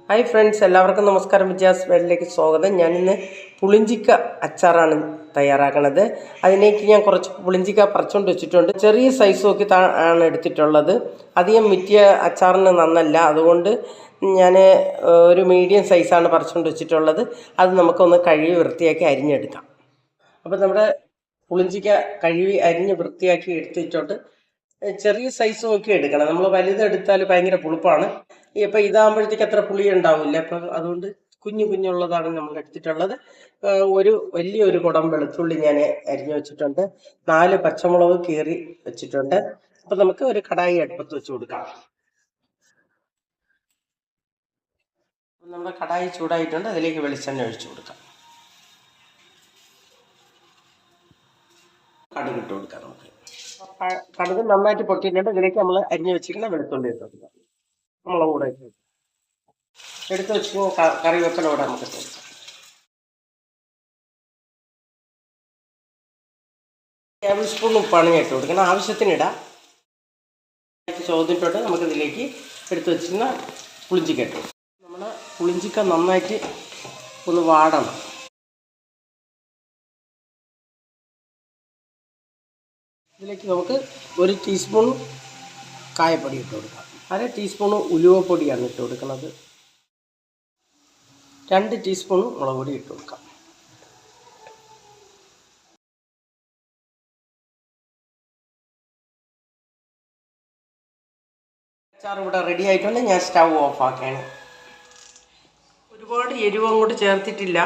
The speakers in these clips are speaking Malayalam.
ഹായ് ഫ്രണ്ട്സ്, എല്ലാവർക്കും നമസ്കാരം. വിജയാസ് വേൾഡിലേക്ക് സ്വാഗതം. ഞാനിന്ന് പുളിഞ്ചിക്ക അച്ചാറാണ് തയ്യാറാക്കുന്നത്. അതിലേക്ക് ഞാൻ കുറച്ച് പുളിഞ്ചിക്ക പറിച്ചുകൊണ്ട് വെച്ചിട്ടുണ്ട്. ചെറിയ സൈസ് നോക്കി ആണ് എടുത്തിട്ടുള്ളത്. അധികം മിറ്റിയ അച്ചാറിന് നന്നല്ല, അതുകൊണ്ട് ഞാൻ ഒരു മീഡിയം സൈസാണ് പറിച്ചുകൊണ്ട് വെച്ചിട്ടുള്ളത്. അത് നമുക്കൊന്ന് കഴുകി വൃത്തിയാക്കി അരിഞ്ഞെടുക്കാം. അപ്പോൾ നമ്മുടെ പുളിഞ്ചിക്ക കഴുകി അരിഞ്ഞ് വൃത്തിയാക്കി എടുത്തിട്ടുണ്ട്. ചെറിയ സൈസ് നോക്കി എടുക്കണം. നമ്മൾ വലുതെടുത്താൽ ഭയങ്കര പുളിപ്പാണ്. ഇപ്പം ഇതാകുമ്പോഴത്തേക്ക് അത്ര പുളി ഉണ്ടാവില്ല. അപ്പം അതുകൊണ്ട് കുഞ്ഞുള്ളതാണ് നമ്മൾ എടുത്തിട്ടുള്ളത്. വലിയൊരു കുടം വെളുത്തുള്ളി ഞാൻ അരിഞ്ഞു വെച്ചിട്ടുണ്ട്. 4 പച്ചമുളക് കീറി വെച്ചിട്ടുണ്ട്. അപ്പം നമുക്ക് ഒരു കടായി അടുപ്പത്ത് വെച്ച് കൊടുക്കാം. നമ്മുടെ കടായി ചൂടായിട്ടുണ്ട്. അതിലേക്ക് വെളിച്ചെണ്ണ ഒഴിച്ചു കൊടുക്കാം. കടുക് ഇട്ട് കൊടുക്കാം. നമുക്ക് കടുക് നന്നായിട്ട് പൊട്ടിയിട്ടുണ്ട്. ഇതിലേക്ക് നമ്മൾ അരിഞ്ഞു വെച്ചിരിക്കുന്ന വെളുത്തുള്ളി ഇട്ട് കൊടുക്കാം. മുളക് കൂടെ എടുത്ത് വെച്ച് കറിവേപ്പിലൂടെ നമുക്ക് ഇട്ട് കൊടുക്കാം. ടേബിൾ സ്പൂൺ ഉപ്പാണ് ഞാൻ ഇട്ട് കൊടുക്കണം. ആവശ്യത്തിനിടാം. ചോദിച്ചിട്ട് നമുക്കിതിലേക്ക് എടുത്ത് വെച്ചിരുന്ന പുളിഞ്ചിക്ക ഇട്ടു. നമ്മുടെ പുളിഞ്ചിക്ക നന്നായിട്ട് ഒന്ന് വാടണം. ഇതിലേക്ക് നമുക്ക് 1 ടീസ്പൂൺ കായപ്പൊടി ഇട്ട് കൊടുക്കാം. 1/2 ടീസ്പൂൺ ഉലുവപ്പൊടിയാണ് ഇട്ട് കൊടുക്കുന്നത്. 2 ടീസ്പൂൺ മുളക് പൊടി ഇട്ട് കൊടുക്കാം. അച്ചാർ ഇവിടെ റെഡി ആയിട്ടുണ്ട്. ഞാൻ സ്റ്റൗ ഓഫ് ആക്കുകയാണ്. ഒരുപാട് എരിവ് അങ്ങോട്ട് ചേർത്തിട്ടില്ല.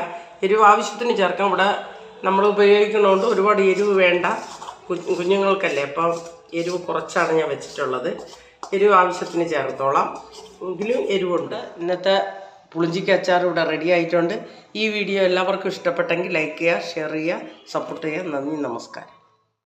എരിവ് ആവശ്യത്തിന് ചേർക്കാം. ഇവിടെ നമ്മൾ ഉപയോഗിക്കുന്നതുകൊണ്ട് ഒരുപാട് എരിവ് വേണ്ട. കുഞ്ഞുങ്ങൾക്കല്ലേ, അപ്പം എരിവ് കുറച്ചാണ് ഞാൻ വെച്ചിട്ടുള്ളത്. എരിവ് ആവശ്യത്തിന് ചേർത്തോളാം. എങ്കിലും എരിവുണ്ട്. ഇന്നത്തെ പുളിഞ്ചിക്ക അച്ചാർ ഇവിടെ റെഡി ആയിട്ടുണ്ട്. ഈ വീഡിയോ എല്ലാവർക്കും ഇഷ്ടപ്പെട്ടെങ്കിൽ ലൈക്ക് ചെയ്യുക, ഷെയർ ചെയ്യുക, സപ്പോർട്ട് ചെയ്യുക. നന്ദി, നമസ്കാരം.